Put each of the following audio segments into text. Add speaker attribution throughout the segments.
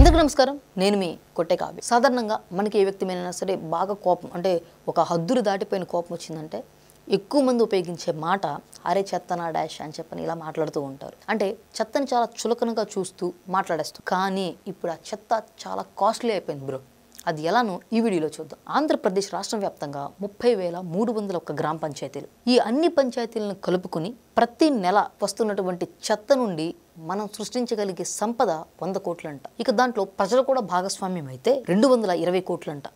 Speaker 1: అందరికీ నమస్కారం. నేను మీ కొట్టే కావ్య. సాధారణంగా మనకి ఏ వ్యక్తి మీదైనా సరే బాగా కోపం అంటే ఒక హద్దులు దాటిపోయిన కోపం వచ్చిందంటే ఎక్కువ మంది ఉపయోగించే మాట అరే చెత్త నా డాష్ అని చెప్పని ఇలా మాట్లాడుతూ ఉంటారు. అంటే చెత్తని చాలా చులకనగా చూస్తూ మాట్లాడేస్తూ, కానీ ఇప్పుడు ఆ చెత్త చాలా కాస్ట్లీ అయిపోయింది బ్రో. అది ఎలానో ఈ వీడియోలో చూద్దాం. ఆంధ్రప్రదేశ్ రాష్ట్ర వ్యాప్తంగా 30,301 గ్రామ పంచాయతీలు. ఈ అన్ని పంచాయతీలను కలుపుకుని ప్రతి నెల వస్తున్నటువంటి చెత్త నుండి మనం సృష్టించగలిగే సంపద 100 కోట్లంట. ఇక దాంట్లో ప్రజలు కూడా భాగస్వామ్యం అయితే 220 కోట్లంట.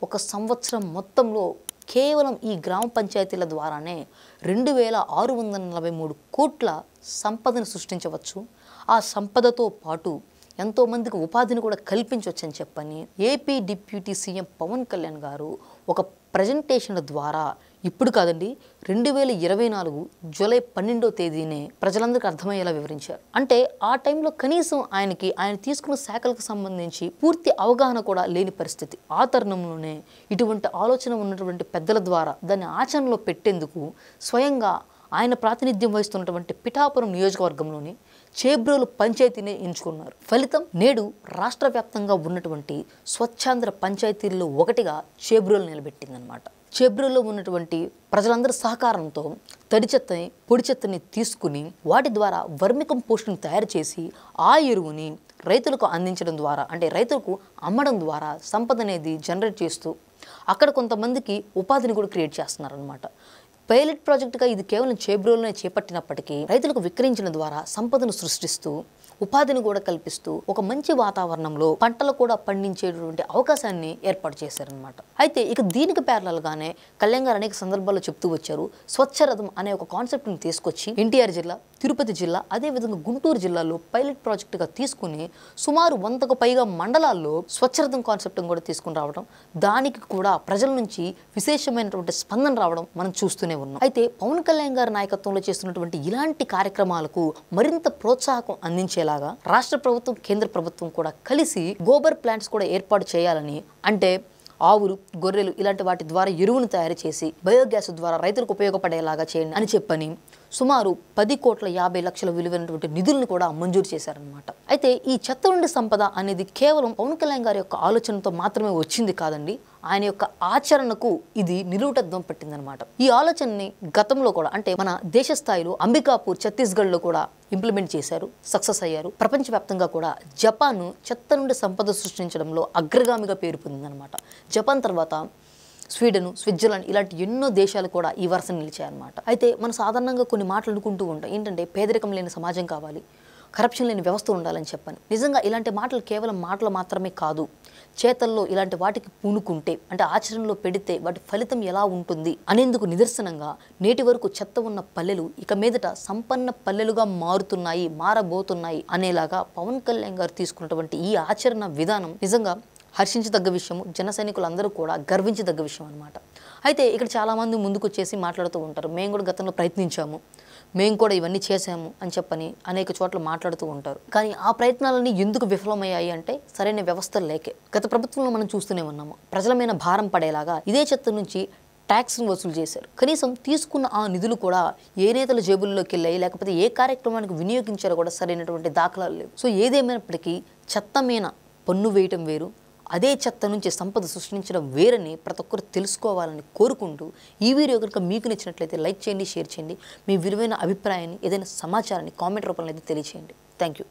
Speaker 1: ఒక సంవత్సరం మొత్తంలో కేవలం ఈ గ్రామ పంచాయతీల ద్వారానే 2,643 కోట్ల సంపదను సృష్టించవచ్చు. ఆ సంపదతో పాటు ఎంతోమందికి ఉపాధిని కూడా కల్పించవచ్చని చెప్పని AP deputy CM Pawan Kalyan garu ఒక ప్రజెంటేషన్ ద్వారా ఇప్పుడు కాదండి 2024 జూలై 12వ తేదీనే ప్రజలందరికీ అర్థమయ్యేలా వివరించారు. అంటే ఆ టైంలో కనీసం ఆయన తీసుకున్న శాఖలకు సంబంధించి పూర్తి అవగాహన కూడా లేని పరిస్థితి. ఆ తరుణంలోనే ఇటువంటి ఆలోచన ఉన్నటువంటి పెద్దల ద్వారా దాన్ని ఆచరణలో పెట్టేందుకు స్వయంగా ఆయన ప్రాతినిధ్యం వహిస్తున్నటువంటి పిఠాపురం నియోజకవర్గంలోని చేబ్రోలు పంచాయతీని ఎంచుకున్నారు. ఫలితం నేడు రాష్ట్ర వ్యాప్తంగా ఉన్నటువంటి స్వచ్ఛాంధ్ర పంచాయతీల్లో ఒకటిగా చేబ్రోలు నిలబెట్టిందనమాట. చేబ్రోల్లో ఉన్నటువంటి ప్రజలందరి సహకారంతో తడి చెత్తని పొడి చెత్తని తీసుకుని వాటి ద్వారా వర్మి కంపోస్ట్ని తయారు చేసి ఆ ఎరువుని రైతులకు అందించడం ద్వారా అంటే రైతులకు అమ్మడం ద్వారా సంపద అనేది జనరేట్ చేస్తూ అక్కడ కొంతమందికి ఉపాధిని కూడా క్రియేట్ చేస్తున్నారనమాట. పైలట్ ప్రాజెక్టుగా ఇది కేవలం చేబ్రోలునే చేపట్టినప్పటికీ రైతులకు విక్రయించడం ద్వారా సంపదను సృష్టిస్తూ ఉపాధిని కూడా కల్పిస్తూ ఒక మంచి వాతావరణంలో పంటలు కూడా పండించేటువంటి అవకాశాన్ని ఏర్పాటు చేశారనమాట. అయితే ఇక దీనికి ప్యారలల్గానే కళ్యాణ్ గారు అనేక సందర్భాల్లో చెప్తూ వచ్చారు. స్వచ్ఛరథం అనే ఒక కాన్సెప్ట్ని తీసుకొచ్చి ఎన్టీఆర్ జిల్లా, తిరుపతి జిల్లా, అదేవిధంగా గుంటూరు జిల్లాలో పైలట్ ప్రాజెక్టుగా తీసుకుని సుమారు 100కు పైగా మండలాల్లో స్వచ్ఛరథం కాన్సెప్ట్ని కూడా తీసుకుని రావడం, దానికి కూడా ప్రజల నుంచి విశేషమైనటువంటి స్పందన రావడం మనం చూస్తూనే ఉన్నాం. అయితే పవన్ కళ్యాణ్ గారి నాయకత్వంలో చేస్తున్నటువంటి ఇలాంటి కార్యక్రమాలకు మరింత ప్రోత్సాహం అందించేలాగా రాష్ట్ర ప్రభుత్వం, కేంద్ర ప్రభుత్వం కూడా కలిసి గోబర్ ప్లాంట్స్ కూడా ఏర్పాటు చేయాలని, అంటే ఆవులు, గొర్రెలు ఇలాంటి వాటి ద్వారా ఎరువును తయారు చేసి బయోగ్యాస్ ద్వారా రైతులకు ఉపయోగపడేలాగా చేయండి అని చెప్పని సుమారు 10,50,00,000 విలువైనటువంటి నిధులను కూడా మంజూరు చేశారనమాట. అయితే ఈ చెత్త నుండి సంపద అనేది కేవలం పవన్ కళ్యాణ్ గారి యొక్క ఆలోచనతో మాత్రమే వచ్చింది కాదండి, ఆయన యొక్క ఆచరణకు ఇది నిలువుటద్దం పట్టిందనమాట. ఈ ఆలోచనని గతంలో కూడా అంటే మన దేశ స్థాయిలో అంబికాపూర్, ఛత్తీస్గఢ్లో కూడా ఇంప్లిమెంట్ చేశారు, సక్సెస్ అయ్యారు. ప్రపంచవ్యాప్తంగా కూడా జపాన్ చెత్త నుండి సంపద సృష్టించడంలో అగ్రగామిగా పేరు పొందిందనమాట. జపాన్ తర్వాత స్వీడన్, స్విట్జర్లాండ్ ఇలాంటి ఎన్నో దేశాలు కూడా ఈ వరుస నిలిచాయన్నమాట. అయితే మనం సాధారణంగా కొన్ని మాటలు అనుకుంటూ ఉంటాం, ఏంటంటే పేదరికం లేని సమాజం కావాలి, కరప్షన్ లేని వ్యవస్థ ఉండాలని చెప్పని. నిజంగా ఇలాంటి మాటలు కేవలం మాటలు మాత్రమే కాదు, చేతల్లో ఇలాంటి వాటికి పూనుకుంటే అంటే ఆచరణలో పెడితే వాటి ఫలితం ఎలా ఉంటుంది అనేందుకు నిదర్శనంగా నేటి వరకు చెత్త ఉన్న పల్లెలు ఇక మీదట సంపన్న పల్లెలుగా మారబోతున్నాయి అనేలాగా పవన్ కళ్యాణ్ గారు తీసుకున్నటువంటి ఈ ఆచరణ విధానం నిజంగా హర్షించదగ్గ విషయము, జన సైనికులందరూ కూడా గర్వించదగ్గ విషయం అనమాట. అయితే ఇక్కడ చాలామంది ముందుకు వచ్చేసి మాట్లాడుతూ ఉంటారు, మేము కూడా గతంలో ప్రయత్నించాము, మేము కూడా ఇవన్నీ చేశాము అని చెప్పని అనేక చోట్ల మాట్లాడుతూ ఉంటారు. కానీ ఆ ప్రయత్నాలన్నీ ఎందుకు విఫలమయ్యాయి అంటే సరైన వ్యవస్థ లేకే. గత ప్రభుత్వంలో మనం చూస్తూనే ఉన్నాము, ప్రజల మీద భారం పడేలాగా ఇదే చెత్త నుంచి ట్యాక్స్ను వసూలు చేశారు. కనీసం తీసుకున్న ఆ నిధులు కూడా ఏ నేతల జేబుల్లోకి వెళ్ళాయి, లేకపోతే ఏ కార్యక్రమానికి వినియోగించారో కూడా సరైనటువంటి దాఖలాలు లేవు. సో ఏదేమైనప్పటికీ చెత్త మీద పన్ను వేయటం వేరు, అదే చెత్త నుంచి సంపద సృష్టించడం వేరని ప్రతి ఒక్కరు తెలుసుకోవాలని కోరుకుంటూ ఈ వీడియో కనుక మీకు నచ్చినట్లయితే లైక్ చేయండి, షేర్ చేయండి. మీ విలువైన అభిప్రాయాన్ని, ఏదైనా సమాచారాన్ని కామెంట్ రూపంలో అయితే తెలియచేయండి. Thank you.